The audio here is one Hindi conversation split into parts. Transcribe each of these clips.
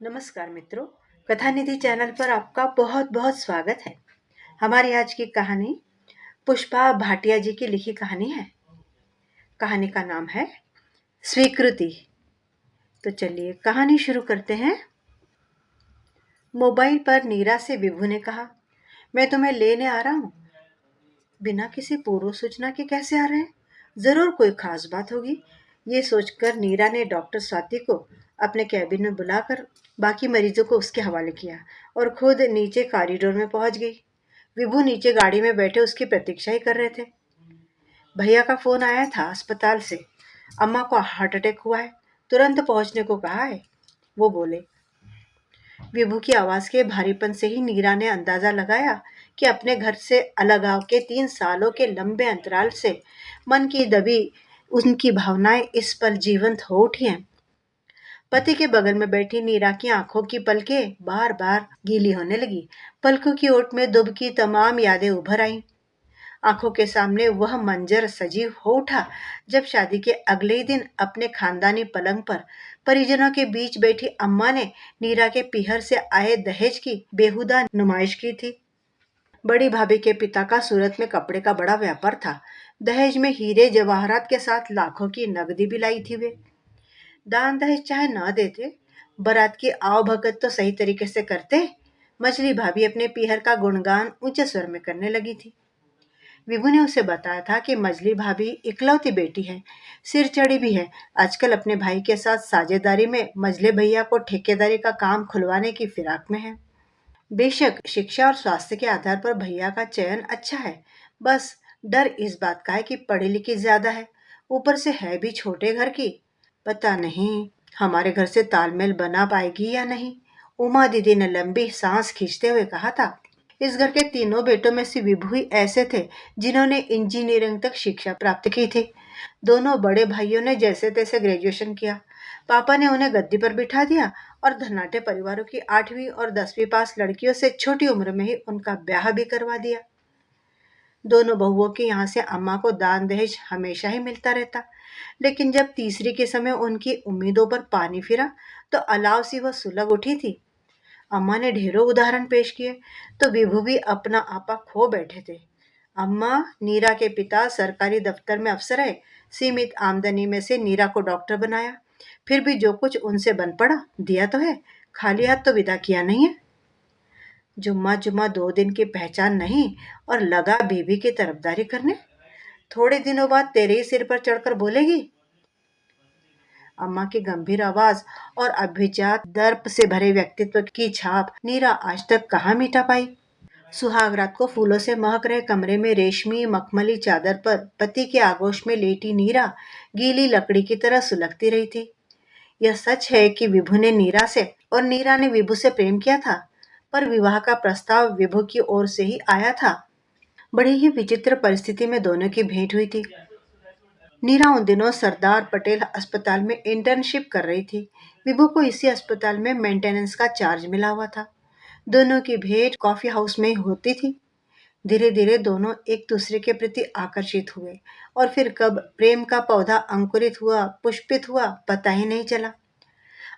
नमस्कार मित्रों, कथा निधि चैनल पर आपका बहुत बहुत स्वागत है। हमारी आज की कहानी पुष्पा भाटिया जी की लिखी कहानी है। कहानी का नाम है स्वीकृति। तो चलिए कहानी शुरू करते हैं। मोबाइल पर नीरा से विभू ने कहा, मैं तुम्हें लेने आ रहा हूँ। बिना किसी पूर्व सूचना के कैसे आ रहे हैं? जरूर कोई खास बात होगी। ये सोचकर नीरा ने डॉक्टर स्वाति को अपने कैबिन में बुलाकर बाकी मरीजों को उसके हवाले किया और खुद नीचे कॉरिडोर में पहुंच गई। विभू नीचे गाड़ी में बैठे उसकी प्रतीक्षा ही कर रहे थे। भैया का फोन आया था अस्पताल से। अम्मा को हार्ट अटैक हुआ है, तुरंत पहुंचने को कहा है, वो बोले। विभू की आवाज के भारीपन से ही नीरा ने अंदाजा लगाया कि अपने घर से अलग के 3 सालों के लंबे अंतराल से मन की दबी उनकी भावनाएं इस पल जीवंत हो उठी हैं। पति के बगल में बैठी नीरा की आंखों की पलकें बार बार गीली होने लगी। पलकों की ओट में दुब की तमाम यादें उभर आईं। आंखों के सामने वह मंजर सजीव हो उठा जब शादी के अगले ही दिन अपने खानदानी पलंग पर परिजनों के बीच बैठी अम्मा ने नीरा के पीहर से आए दहेज की बेहुदा नुमाइश की थी। बड़ी भाभी के पिता का सूरत में कपड़े का बड़ा व्यापार था। दहेज में हीरे जवाहरात के साथ लाखों की नकदी भी लाई थी वे। दान दहेज चाहे न देते, बारात की आओ भगत तो सही तरीके से करते। मछली भाभी अपने पीहर का गुणगान ऊंचे स्वर में करने लगी थी। विभू ने उसे बताया था कि मजली भाभी इकलौती बेटी है, सिर चढ़ी भी है। आजकल अपने भाई के साथ साझेदारी में मजले भैया को ठेकेदारी का काम खुलवाने की फिराक में है। बेशक शिक्षा और स्वास्थ्य के आधार पर भैया का चयन अच्छा है, बस डर इस बात का है कि पढ़ी लिखी ज्यादा है, ऊपर से है भी छोटे घर की। पता नहीं हमारे घर से तालमेल बना पाएगी या नहीं। उमा दीदी ने लंबी सांस खींचते हुए कहा था। इस घर के तीनों बेटों में से विभू ही ऐसे थे जिन्होंने इंजीनियरिंग तक शिक्षा प्राप्त की थी। दोनों बड़े भाइयों ने जैसे तैसे ग्रेजुएशन किया। पापा ने उन्हें गद्दी पर बिठा दिया और धनाढ्य परिवारों की 8वीं और 10वीं पास लड़कियों से छोटी उम्र में ही उनका ब्याह भी करवा दिया। दोनों बहुओं के यहाँ से अम्मा को दान दहेज हमेशा ही मिलता रहता, लेकिन जब तीसरी के समय उनकी उम्मीदों पर पानी फिरा तो अलाव सी वह सुलग उठी थी। अम्मा ने ढेरों उदाहरण पेश किए तो विभू भी अपना आपा खो बैठे थे। अम्मा, नीरा के पिता सरकारी दफ्तर में अफसर है, सीमित आमदनी में से नीरा को डॉक्टर बनाया, फिर भी जो कुछ उनसे बन पड़ा दिया तो है, खाली हाथ तो विदा किया नहीं है। जुम्मा जुम्मा 2 दिन की पहचान नहीं और लगा बीबी की तरफदारी करने। थोड़े दिनों बाद तेरे ही सिर पर चढ़कर बोलेगी। अम्मा की गंभीर आवाज और अभिजात दर्प से भरे व्यक्तित्व की छाप नीरा आज तक कहाँ मिटा पाई। सुहाग रात को फूलों से महक रहे कमरे में रेशमी मखमली चादर पर पति के आगोश में लेटी नीरा गीली लकड़ी की तरह सुलगती रही थी। यह सच है कि विभू ने नीरा से और नीरा ने विभू से प्रेम किया था, पर विवाह का प्रस्ताव विभू की ओर से ही आया था। बड़ी ही विचित्र परिस्थिति में दोनों की भेंट हुई थी। नीरा उन दिनों सरदार पटेल अस्पताल में इंटर्नशिप कर रही थी। विभू को इसी अस्पताल में मेंटेनेंस का चार्ज मिला हुआ था। दोनों की भेंट कॉफी हाउस में ही होती थी। धीरे धीरे दोनों एक दूसरे के प्रति आकर्षित हुए और फिर कब प्रेम का पौधा अंकुरित हुआ पुष्पित हुआ पता ही नहीं चला।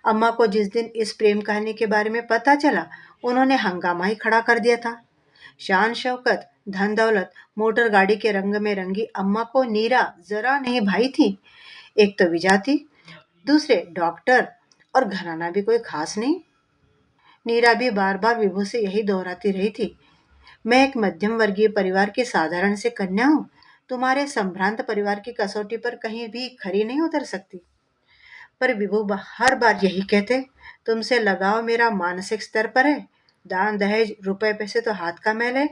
अम्मा को जिस दिन इस प्रेम कहानी के बारे में पता चला, उन्होंने हंगामा ही खड़ा कर दिया था। शान शौकत, धन दौलत, मोटर गाड़ी के रंग में रंगी अम्मा को नीरा जरा नहीं भाई थी। एक तो विजाती, दूसरे डॉक्टर और घराना भी कोई खास नहीं। नीरा भी बार बार विभू से यही दोहराती रही थी, मैं एक मध्यम वर्गीय परिवार की साधारण से कन्या हूँ, तुम्हारे संभ्रांत परिवार की कसौटी पर कहीं भी खरी नहीं उतर सकती। पर विभू हर बार यही कहते, तुमसे लगाव मेरा मानसिक स्तर पर है, दान दहेज रुपए पैसे तो हाथ का मैल है।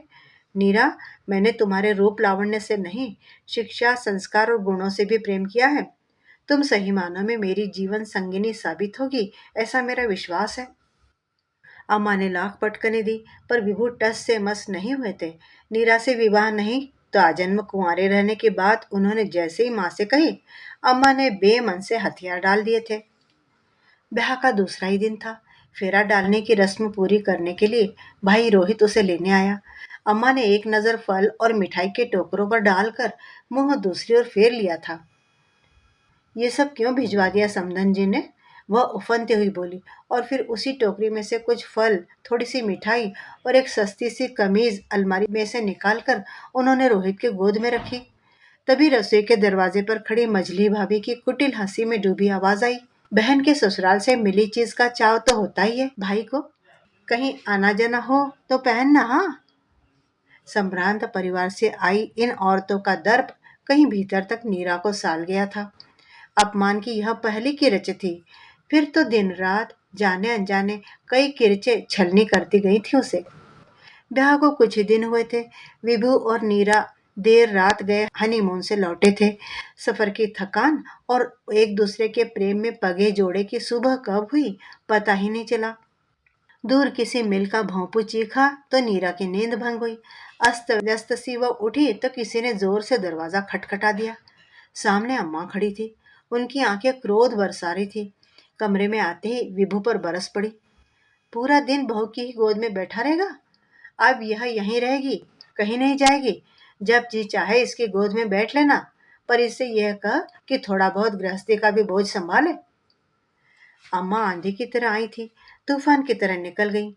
नीरा, मैंने तुम्हारे रूप लावण्य से नहीं, शिक्षा संस्कार और गुणों से भी प्रेम किया है। तुम सही मानों में मेरी जीवन संगिनी साबित होगी, ऐसा मेरा विश्वास है। अम्मा ने लाख पटकने दी, पर विभू टस से मस नहीं हुए थे। नीरा से विवाह नहीं तो आजन्म कुंवारे रहने की बात उन्होंने जैसे ही माँ से कही, अम्मा ने बेमन से हथियार डाल दिए थे। ब्याह का दूसरा ही दिन था। फेरा डालने की रस्म पूरी करने के लिए भाई रोहित उसे लेने आया। अम्मा ने एक नजर फल और मिठाई के टोकरों पर डालकर मुंह दूसरी ओर फेर लिया था। ये सब क्यों भिजवा दिया समधन जी ने? वह उफनते हुई बोली, और फिर उसी टोकरी में से कुछ फल, थोड़ी सी मिठाई और एक सस्ती सी कमीज अलमारी में से निकालकर उन्होंने रोहित के गोद में रखी। तभी रसोई के दरवाजे पर खड़ी मझली भाभी की कुटिल हंसी में डूबी आवाज आई, बहन के ससुराल से मिली चीज का चाव तो होता ही है भाई को, कहीं आना जाना हो तो पहनना। हाँ, संभ्रांत परिवार से आई इन औरतों का दर्प कहीं भीतर तक नीरा को साल गया था। अपमान की यह पहली किरच थी। फिर तो दिन रात जाने अनजाने कई किरचे छलनी करती गई थी उसे। ब्याह को कुछ ही दिन हुए थे। विभू और नीरा देर रात गए हनीमून से लौटे थे। सफर की थकान और एक दूसरे के प्रेम में पगे जोड़े की सुबह कब हुई पता ही नहीं चला। दूर किसी मिल का भोंपू चीखा तो नीरा की नींद भंग हुई। अस्त व्यस्त सी वह उठी तो किसी ने जोर से दरवाजा खटखटा दिया। सामने अम्मा खड़ी थी। उनकी आंखें क्रोध बरसा रही थी। कमरे में आते ही विभू पर बरस पड़ी। पूरा दिन बहू की ही गोद में बैठा रहेगा। अब यह यहीं रहेगी, कहीं नहीं जाएगी। जब जी चाहे इसकी गोद में बैठ लेना, पर इससे यह कह कि थोड़ा बहुत गृहस्थी का भी बोझ संभाले। अम्मा आंधी की तरह आई थी, तूफान की तरह निकल गई।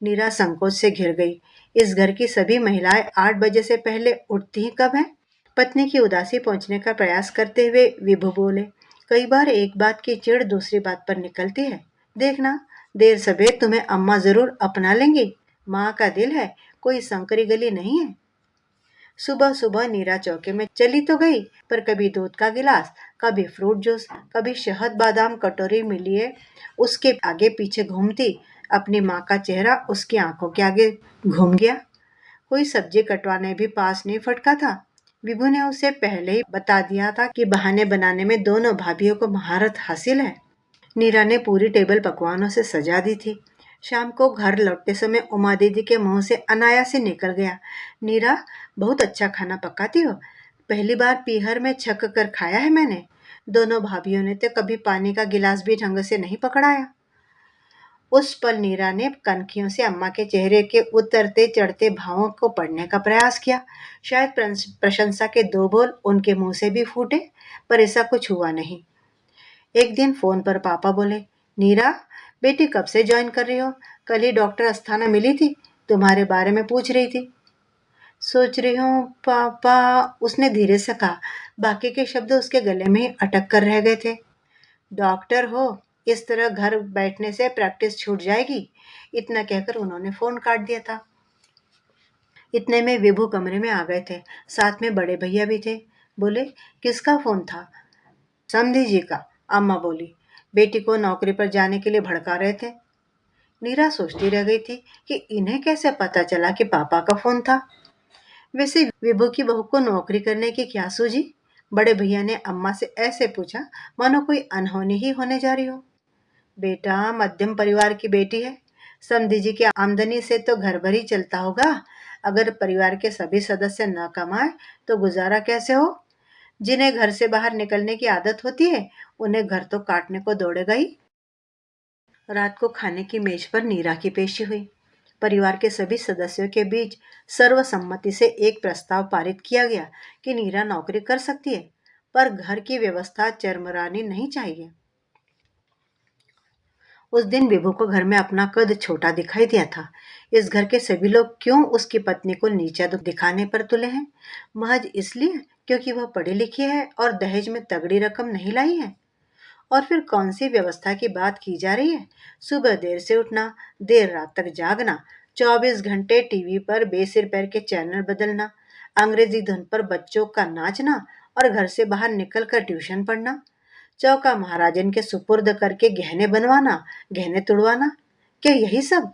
नीरा संकोच से घिर गई। इस घर की सभी महिलाएं 8 बजे से पहले उठती ही कब हैं? पत्नी की उदासी पहुंचने का प्रयास करते हुए विभु बोले, कई बार एक बात की चिढ़ दूसरी बात पर निकलती है। देखना, देर सवेर तुम्हें अम्मा जरूर अपना लेंगी। माँ का दिल है, कोई संकरी गली नहीं है। सुबह सुबह नीरा चौके में चली तो गई, पर कभी दूध का गिलास, कभी फ्रूट जूस, कभी शहद बादाम कटोरी में लिए उसके आगे पीछे घूमती। अपनी माँ का चेहरा उसकी आंखों के आगे घूम गया। कोई सब्जी कटवाने भी पास नहीं फटका था। विभु ने उसे पहले ही बता दिया था कि बहाने बनाने में दोनों भाभीियों को महारत हासिल है। नीरा ने पूरी टेबल पकवानों से सजा दी थी। शाम को घर लौटते समय उमा दीदी के मुंह से अनायास ही निकल गया, नीरा, बहुत अच्छा खाना पकाती हो। पहली बार पीहर में छक कर खाया है मैंने। दोनों भाभीियों ने तो कभी पानी का गिलास भी ढंग से नहीं पकड़ाया। उस पल नीरा ने कनखियों से अम्मा के चेहरे के उतरते चढ़ते भावों को पढ़ने का प्रयास किया। शायद प्रशंसा के दो बोल उनके मुंह से भी फूटे, पर ऐसा कुछ हुआ नहीं। एक दिन फोन पर पापा बोले, नीरा, बेटी कब से ज्वाइन कर रही हो? कल ही डॉक्टर अस्थाना मिली थी, तुम्हारे बारे में पूछ रही थी। सोच रही हूँ पापा, उसने धीरे से कहा। बाकी के शब्द उसके गले में ही अटक कर रह गए थे। डॉक्टर हो, इस तरह घर बैठने से प्रैक्टिस छूट जाएगी। इतना कहकर उन्होंने फोन काट दिया था। इतने में विभू कमरे में आ गए थे। साथ में बड़े भैया भी थे। बोले, किसका फोन था? समधी जी का, अम्मा बोली। बेटी को नौकरी पर जाने के लिए भड़का रहे थे। नीरा सोचती रह गई थी कि इन्हें कैसे पता चला कि पापा का फोन था। वैसे विभू की बहू को नौकरी करने की क्या सूझी? बड़े भैया ने अम्मा से ऐसे पूछा मानो कोई अनहोनी ही होने जा रही हो। बेटा, मध्यम परिवार की बेटी है। समधी जी की आमदनी से तो घर भर ही चलता होगा। अगर परिवार के सभी सदस्य न कमाए तो गुजारा कैसे हो? जिन्हें घर से बाहर निकलने की आदत होती है, उन्हें घर तो काटने को दौड़ेगा ही। रात को खाने की मेज पर नीरा की पेशी हुई। परिवार के सभी सदस्यों के बीच सर्वसम्मति से एक प्रस्ताव पारित किया गया कि नीरा नौकरी कर सकती है, पर घर की व्यवस्था चरमरानी नहीं चाहिए। उस दिन विभू को घर में अपना कद छोटा दिखाई दिया था। इस घर के सभी लोग क्यों उसकी पत्नी को नीचा दिखाने पर तुले हैं? महज इसलिए क्योंकि वह पढ़ी लिखी है और दहेज में तगड़ी रकम नहीं लाई है। और फिर कौन सी व्यवस्था की बात की जा रही है? सुबह देर से उठना, देर रात तक जागना, 24 घंटे टीवी पर बेसिर पैर के चैनल बदलना, अंग्रेजी धुन पर बच्चों का नाचना और घर से बाहर निकलकर ट्यूशन पढ़ना, चौका महाराजन के सुपुर्द करके गहने बनवाना, गहने तुड़वाना, क्या यही सब?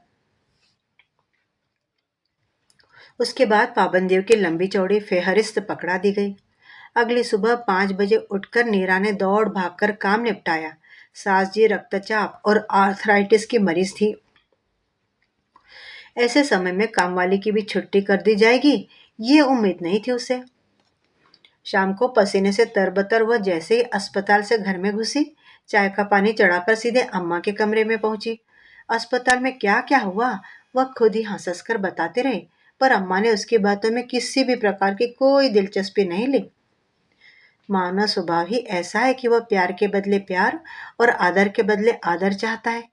उसके बाद पाबंदियों की लंबी चौड़ी फेहरिस्त पकड़ा दी गई। अगली सुबह 5 बजे उठकर नीरा ने दौड़ भागकर काम निपटाया। सास जी रक्तचाप और आर्थराइटिस की मरीज थी। ऐसे समय में काम वाली की भी छुट्टी कर दी जाएगी, ये उम्मीद नहीं थी उसे। शाम को पसीने से तरबतर वह जैसे ही अस्पताल से घर में घुसी, चाय का पानी चढ़ाकर सीधे अम्मा के कमरे में पहुंची। अस्पताल में क्या क्या हुआ वह खुद ही हंस हंस कर बताते रहे, पर अम्मा ने उसकी बातों में किसी भी प्रकार की कोई दिलचस्पी नहीं ली। मानव स्वभाव ही ऐसा है कि वह प्यार के बदले प्यार और आदर के बदले आदर चाहता है।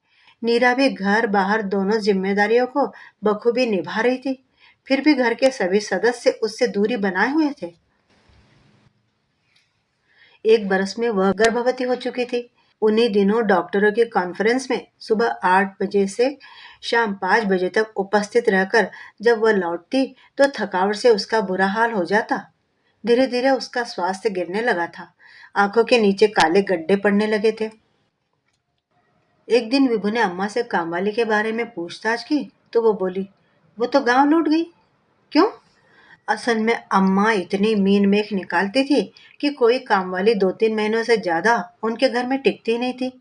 नीरा भी घर बाहर दोनों जिम्मेदारियों को बखूबी निभा रही थी, फिर भी घर के सभी सदस्य उससे दूरी बनाए हुए थे। एक बरस में वह गर्भवती हो चुकी थी। उन्हीं दिनों डॉक्टरों की कॉन्फ्रेंस में सुबह 8 बजे से शाम 5 बजे तक उपस्थित रहकर जब वह लौटती तो थकावट से उसका बुरा हाल हो जाता। धीरे धीरे उसका स्वास्थ्य गिरने लगा था। आंखों के नीचे काले गड्ढे पड़ने लगे थे। एक दिन विभु ने अम्मा से कामवाली के बारे में पूछताछ की तो वो बोली, वो तो गांव लौट गई। क्यों? असल में अम्मा इतनी मीन मेख निकालती थी कि कोई कामवाली 2-3 महीनों से ज्यादा उनके घर में टिकती नहीं थी।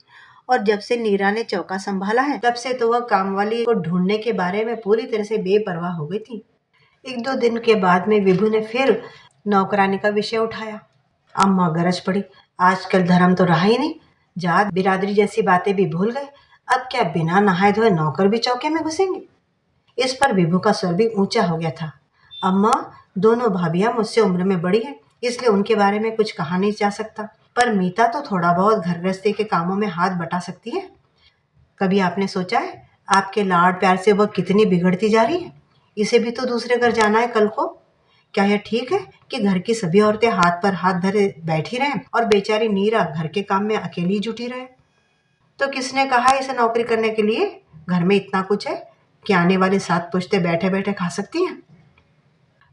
और जब से नीरा ने चौका संभाला है तब से तो वह कामवाली को ढूंढने के बारे में पूरी तरह से बेपरवाह हो गई थी। 1-2 दिन के बाद में विभु ने फिर नौकरानी का विषय उठाया। अम्मा गरज पड़ी, आजकल धर्म तो रहा ही नहीं, जात बिरादरी जैसी बातें भी भूल गए। अब क्या बिना नहाए धोए नौकर भी चौके में घुसेंगे? इस पर विभु का स्वर भी ऊंचा हो गया था। अम्मा, दोनों भाभियां मुझसे उम्र में बड़ी हैं, इसलिए उनके बारे में कुछ कहा नहीं जा सकता, पर मीता तो थोड़ा बहुत घर गृहस्थी के कामों में हाथ बटा सकती है। कभी आपने सोचा है आपके लाड प्यार से वह कितनी बिगड़ती जा रही है? इसे भी तो दूसरे घर जाना है कल को। क्या यह ठीक है कि घर की सभी औरतें हाथ पर हाथ धरे बैठी रहें और बेचारी नीरा घर के काम में अकेली जुटी रहे? तो किसने कहा इसे नौकरी करने के लिए? घर में इतना कुछ है कि आने वाले 7 पुश्ते बैठे बैठे खा सकती हैं।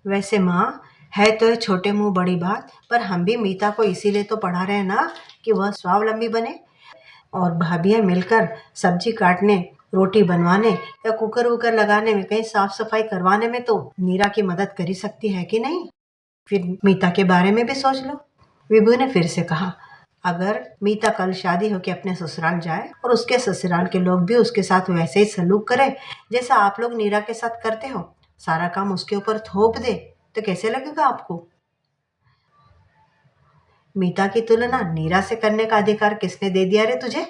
वैसे माँ, है तो छोटे मुंह बड़ी बात, पर हम भी मीता को इसीलिए तो पढ़ा रहे हैं ना कि वह स्वावलंबी बने। और भाभियां मिलकर सब्जी काटने, रोटी बनवाने या कुकर वुकर लगाने में, कहीं साफ सफाई करवाने में तो नीरा की मदद कर ही सकती है कि नहीं? फिर मीता के बारे में भी सोच लो। विभू ने फिर से कहा, अगर मीता कल शादी होकर अपने ससुराल जाए और उसके ससुराल के लोग भी उसके साथ वैसे ही सलूक करें जैसा आप लोग नीरा के साथ करते हो, सारा काम उसके ऊपर थोप दे, तो कैसे लगेगा आपको? मीता की तुलना नीरा से करने का अधिकार किसने दे दिया रे तुझे?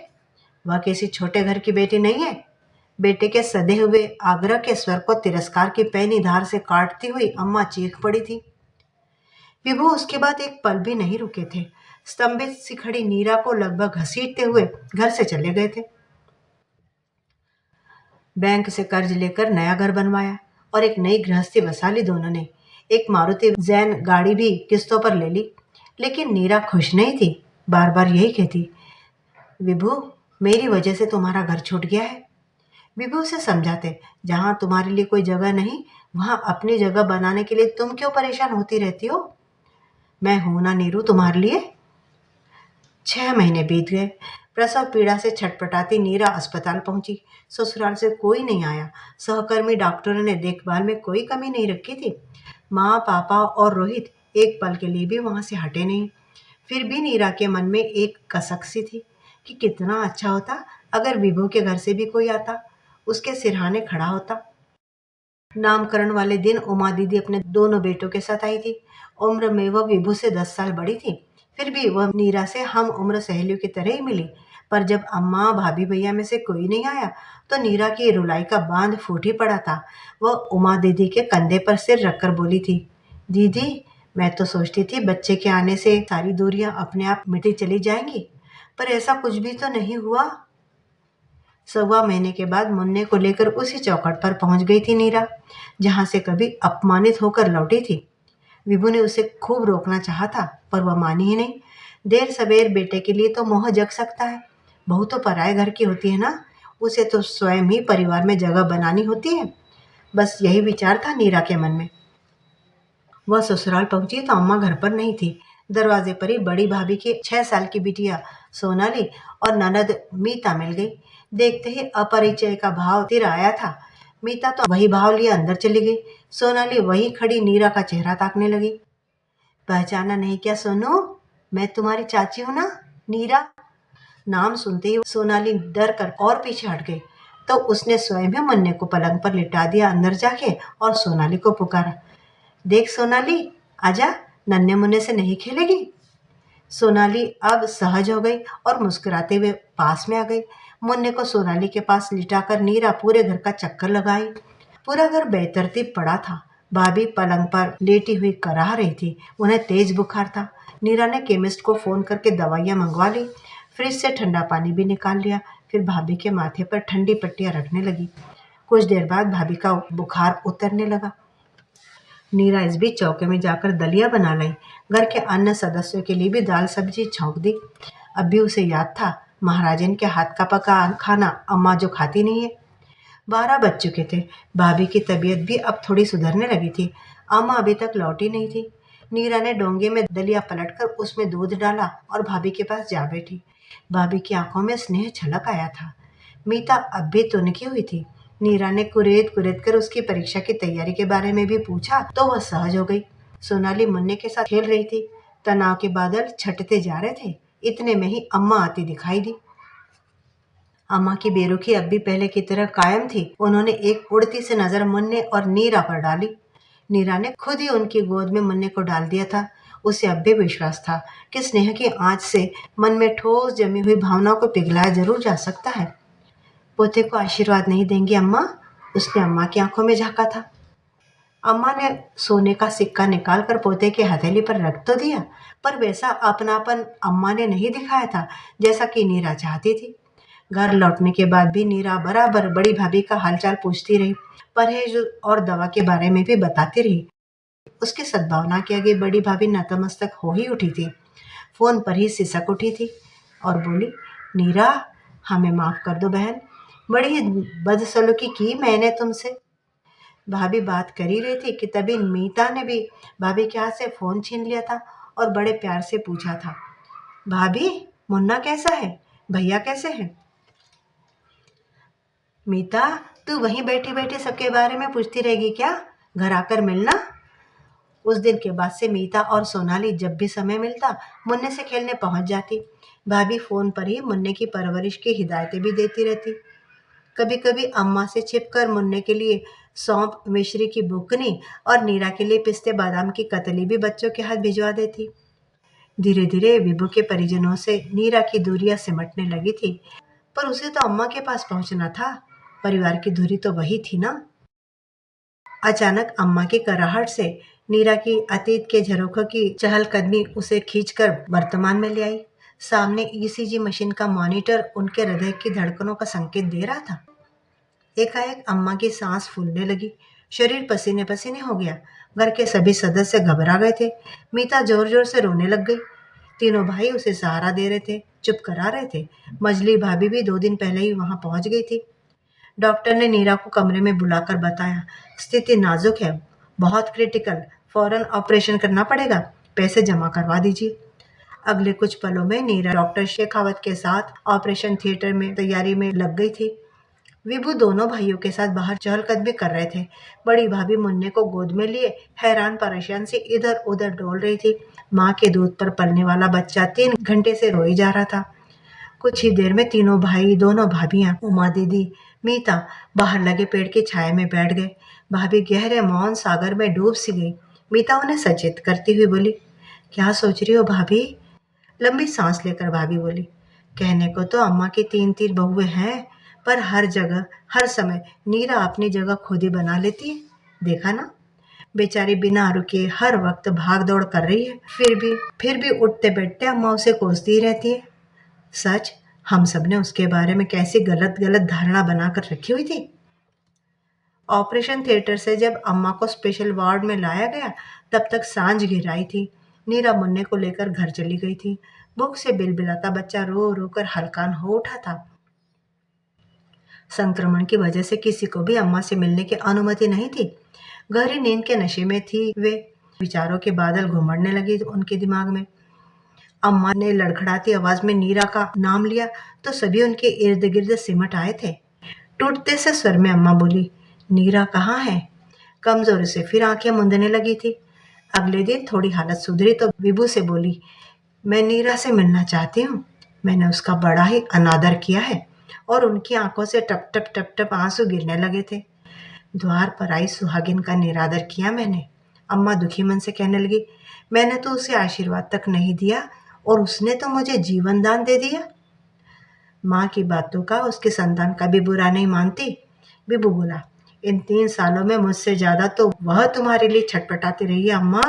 वह किसी छोटे घर की बेटी नहीं है। बेटे के सधे हुए आग्रह के स्वर को तिरस्कार की पैनी धार से काटती हुई अम्मा चीख पड़ी थी। विभू उसके बाद एक पल भी नहीं रुके थे। स्तंभित सी खड़ी नीरा को लगभग घसीटते हुए घर से चले गए थे। बैंक से कर्ज लेकर नया घर बनवाया और एक नई गृहस्थी बसा ली दोनों ने। एक मारुति जैन गाड़ी भी किस्तों पर ले ली। लेकिन नीरा खुश नहीं थी। बार बार यही कहती, विभू, मेरी वजह से तुम्हारा घर छूट गया है। विभू से समझाते, जहां तुम्हारे लिए कोई जगह नहीं वहां अपनी जगह बनाने के लिए तुम क्यों परेशान होती रहती हो? मैं हूं ना नीरू तुम्हारे लिए। 6 महीने बीत गए। प्रसव पीड़ा से छटपटाती नीरा अस्पताल पहुंची। ससुराल से कोई नहीं आया। सहकर्मी डॉक्टरों ने देखभाल में कोई कमी नहीं रखी थी। माँ, पापा और रोहित एक पल के लिए भी वहां से हटे नहीं। फिर भी नीरा के मन में एक कसक सी थी कि कितना अच्छा होता अगर विभू के घर से भी कोई आता, उसके सिरहाने खड़ा होता। नामकरण वाले दिन उमा दीदी अपने दोनों बेटों के साथ आई थी। उम्र में वह विभू से 10 साल बड़ी थी। फिर भी वह नीरा से हम उम्र सहेलियों की तरह ही मिली। पर जब अम्मा, भाभी, भैया में से कोई नहीं आया तो नीरा की रुलाई का बांध फूट ही पड़ा था। वह उमा दीदी के कंधे पर सिर रखकर बोली थी, दीदी, मैं तो सोचती थी बच्चे के आने से सारी दूरियां अपने आप मिटी चली जाएंगी, पर ऐसा कुछ भी तो नहीं हुआ। 1.25 महीने के बाद मुन्ने को लेकर उसी चौखट पर पहुंच गई थी नीरा, जहां से कभी अपमानित होकर लौटी थी। विभू ने उसे खूब रोकना चाहा था, पर वह मानी ही नहीं। देर सवेर बेटे के लिए तो मोह जग सकता है। बहू तो पराये घर की होती है ना, उसे तो स्वयं ही परिवार में जगह बनानी होती है। बस यही विचार था नीरा के मन में। वह ससुराल पहुंची तो अम्मा घर पर नहीं थी। दरवाजे पर ही बड़ी भाभी की 6 साल की बिटिया सोनाली और ननद मीता मिल गई। देखते ही अपरिचय का भाव तिर आया था। मीता तो वही भाव लिए अंदर चली गई। सोनाली वहीं खड़ी नीरा का चेहरा ताकने लगी। पहचाना नहीं क्या सोनू? मैं तुम्हारी चाची हूं ना, नीरा। नाम सुनते ही सोनाली डर कर और पीछे हट गई। तो उसने स्वयं ही मुन्ने को पलंग पर लिटा दिया अंदर जाके और सोनाली को पुकारा, देख सोनाली, आजा, नन्हे मुन्ने से नहीं खेलेगी? सोनाली अब सहज हो गई और मुस्कुराते हुए पास में आ गई। मुन्ने को सोनाली के पास लिटाकर नीरा पूरे घर का चक्कर लगाई। पूरा घर बेतरतीब पड़ा था। भाभी पलंग पर लेटी हुई कराह रही थी। उन्हें तेज बुखार था। नीरा ने केमिस्ट को फोन करके दवाइयाँ मंगवा ली, फ्रिज से ठंडा पानी भी निकाल लिया, फिर भाभी के माथे पर ठंडी पट्टियाँ रखने लगी। कुछ देर बाद भाभी का बुखार उतरने लगा। नीरा इस बीच चौके में जाकर दलिया बना लाई, घर के अन्य सदस्यों के लिए भी दाल सब्जी छौंक दी। अब भी उसे याद था महाराजन के हाथ का पका खाना, अम्मा जो खाती नहीं है। 12 बज चुके थे। भाभी की तबीयत भी अब थोड़ी सुधरने लगी थी। अम्मा अभी तक लौटी नहीं थी। नीरा ने डोंगे में दलिया पलटकर उसमें दूध डाला और भाभी के पास जा बैठी। भाभी की आंखों में स्नेह छलक आया था। मीता अब भी तुनकी हुई थी। नीरा ने कुरेद कुरेद कर उसकी परीक्षा की तैयारी के बारे में भी पूछा तो वह सहज हो गई। सोनाली मुन्ने के साथ खेल रही थी। तनाव के बादल छटते जा रहे थे। इतने में ही अम्मा आती दिखाई दी। अम्मा की बेरुखी अब भी पहले की तरह कायम थी। उन्होंने एक उड़ती सी नजर मुन्ने और नीरा पर डाली। नीरा ने खुद ही उनकी गोद में मुन्ने को डाल दिया था। उसे अब भी विश्वास था कि स्नेह की आंच से मन में ठोस जमी हुई भावनाओं को पिघलाया जरूर जा सकता है। पोते को आशीर्वाद नहीं देंगी अम्मा? उसने अम्मा की आंखों में झांका था। अम्मा ने सोने का सिक्का निकालकर पोते की हथेली पर रख तो दिया, पर वैसा अपनापन अम्मा ने नहीं दिखाया था जैसा कि नीरा चाहती थी। घर लौटने के बाद भी नीरा बराबर बड़ी भाभी का हालचाल पूछती रही, परहेज और दवा के बारे में भी बताती रही। उसकी सद्भावना के आगे बड़ी भाभी नतमस्तक हो ही उठी थी। फोन पर ही सिसक उठी थी और बोली, नीरा, हमें माफ कर दो बहन, बड़ी ही बदसलूकी की मैंने तुमसे। भाभी बात कर ही रही थी कि तभी मीता ने भी भाभी के हाथ से फोन छीन लिया था और बड़े प्यार से पूछा था, भाभी, मुन्ना कैसा है? भैया कैसे हैं? मीता, तू वहीं बैठी बैठी सबके बारे में पूछती रहेगी क्या? घर आकर मिलना। उस दिन के बाद से मीता और सोनाली जब भी समय मिलता मुन्ने से खेलने पहुंच जाती। भाभी फोन पर ही मुन्ने की परवरिश की हिदायतें भी देती रहती। कभी कभी अम्मा से छिपकर मुन्ने के लिए सौंफ मिश्री की बुकनी और नीरा के लिए पिस्ते बादाम की कतली भी बच्चों के हाथ भिजवा देती। धीरे धीरे विभू के परिजनों से नीरा की दूरियां सिमटने लगी थी, पर उसे तो अम्मा के पास पहुंचना था। परिवार की दूरी तो वही थी ना। अचानक अम्मा की कराहट से नीरा की अतीत के झरोखों की चहलकदमी उसे खींचकर वर्तमान में ले आई। सामने ईसीजी मशीन का मॉनिटर उनके हृदय की धड़कनों का संकेत दे रहा था। एकाएक अम्मा की सांस फूलने लगी, शरीर पसीने पसीने हो गया। घर के सभी सदस्य घबरा गए थे। मीता जोर जोर से रोने लग गई। तीनों भाई उसे सहारा दे रहे थे, चुप करा रहे थे। मजली भाभी भी 2 दिन पहले ही वहां पहुंच गई थी। डॉक्टर ने नीरा को कमरे में बुलाकर बताया, स्थिति नाजुक है, बहुत क्रिटिकल, फौरन ऑपरेशन करना पड़ेगा, पैसे जमा करवा दीजिए। अगले कुछ पलों में नीरा डॉक्टर शेखावत के साथ ऑपरेशन थिएटर में तैयारी में लग गई थी। विभू दोनों भाइयों के साथ बाहर चहलकदमी कर रहे थे। बड़ी भाभी मुन्ने को गोद में लिए हैरान परेशान से इधर उधर डोल रही थी। माँ के दूध पर पलने वाला बच्चा 3 घंटे से रोई जा रहा था। कुछ ही देर में तीनों भाई, दोनों भाभियां, उमा दीदी, मीता बाहर लगे पेड़ की छाया में बैठ गए। भाभी गहरे मौन सागर में डूब सी गई। मीता उन्हें सचेत करती हुई बोली, क्या सोच रही हो भाभी? लंबी सांस लेकर भाभी बोली, कहने को तो अम्मा की 3 बहुएं हैं, पर हर जगह हर समय नीरा अपनी जगह खुद ही बना लेती है। देखा ना, बेचारी बिना रुके हर वक्त भाग दौड़ कर रही है, फिर भी उठते बैठते अम्मा उसे कोसती ही रहती है। सच, हम सब ने उसके बारे में कैसी गलत गलत धारणा बनाकर रखी हुई थी। ऑपरेशन थिएटर से जब अम्मा को स्पेशल वार्ड में लाया गया तब तक सांझ घिर आई थी। नीरा मुन्ने को लेकर घर चली गई थी। भूख से बिलबिलाता बच्चा रो रो कर हलकान हो उठा था। संक्रमण की वजह से किसी को भी अम्मा से मिलने की अनुमति नहीं थी। गहरी नींद के नशे में थी वे। विचारों के बादल घुमड़ने लगे उनके दिमाग में। अम्मा ने लड़खड़ाती आवाज में नीरा का नाम लिया तो सभी उनके इर्द गिर्द सिमट आए थे। टूटते से स्वर में अम्मा बोली, नीरा कहाँ है? कमजोरी से फिर आंखें मूंदने लगी थी। अगले दिन थोड़ी हालत सुधरी तो विभू से बोली, मैं नीरा से मिलना चाहती हूँ। मैंने उसका बड़ा ही अनादर किया है। और उनकी आंखों से टप टप टप टप आंसू गिरने लगे थे। द्वार पर आई सुहागिन का निरादर किया मैंने। अम्मा दुखी मन से कहने लगी, मैंने तो उसे आशीर्वाद तक नहीं दिया और उसने तो मुझे जीवन दान दे दिया। माँ की बातों का उसकी संतान कभी बुरा नहीं मानती। बिबू बोला, इन 3 सालों में मुझसे ज्यादा तो वह तुम्हारे लिए छटपटाती रही है अम्मा।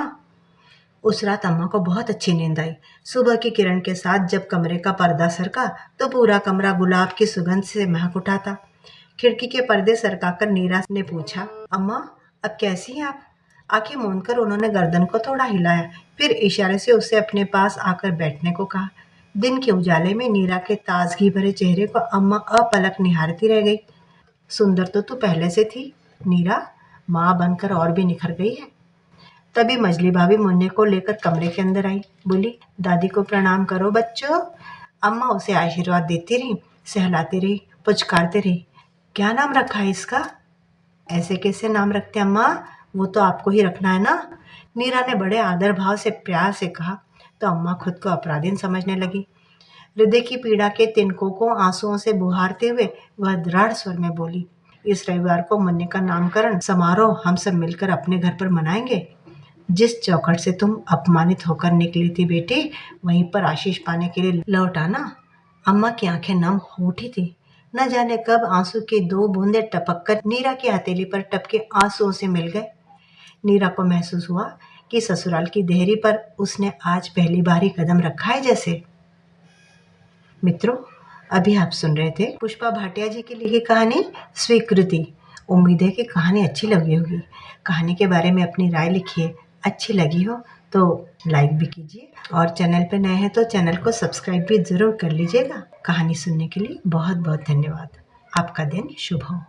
उस रात अम्मा को बहुत अच्छी नींद आई। सुबह की किरण के साथ जब कमरे का पर्दा सरका तो पूरा कमरा गुलाब की सुगंध से महक उठा था। खिड़की के पर्दे सरकाकर नीरा ने पूछा, अम्मा अब कैसी हैं आप? आंखें मूंद कर उन्होंने गर्दन को थोड़ा हिलाया, फिर इशारे से उसे अपने पास आकर बैठने को कहा। दिन के उजाले में नीरा के ताजगी भरे चेहरे को अम्मा अपलक निहारती रह गई। सुंदर तो तू पहले से थी नीरा, माँ बनकर और भी निखर गई है। तभी मजली भाभी मुन्ने को लेकर कमरे के अंदर आई। बोली, दादी को प्रणाम करो बच्चों। अम्मा उसे आशीर्वाद देती रही, सहलाती रही, पुचकारती रही। क्या नाम रखा है इसका? ऐसे कैसे नाम रखते अम्मा? वो तो आपको ही रखना है ना। नीरा ने बड़े आदर भाव से प्यार से कहा तो अम्मा खुद को अपराधीन समझने लगी। हृदय की पीड़ा के तिनकों को आंसुओं से बुहारते हुए वह दृढ़ स्वर में बोली, इस रविवार को मुन्ने का नामकरण समारोह हम सब मिलकर अपने घर पर मनाएंगे। जिस चौखट से तुम अपमानित होकर निकली थी बेटी, वहीं पर आशीष पाने के लिए लौट आना। अम्मा की आंखें नम हो उठी थी। न जाने कब आंसू के दो बूंदे टपक कर नीरा की हथेली पर टपके आंसुओं से मिल गए। नीरा को महसूस हुआ कि ससुराल की देहरी पर उसने आज पहली बार ही कदम रखा है जैसे। मित्रों, अभी आप सुन रहे थे पुष्पा भाटिया जी की लिखी कहानी स्वीकृति। उम्मीद है कि कहानी अच्छी लगी होगी। कहानी के बारे में अपनी राय लिखिए। अच्छी लगी हो तो लाइक भी कीजिए और चैनल पर नए हैं तो चैनल को सब्सक्राइब भी ज़रूर कर लीजिएगा। कहानी सुनने के लिए बहुत बहुत धन्यवाद। आपका दिन शुभ हो।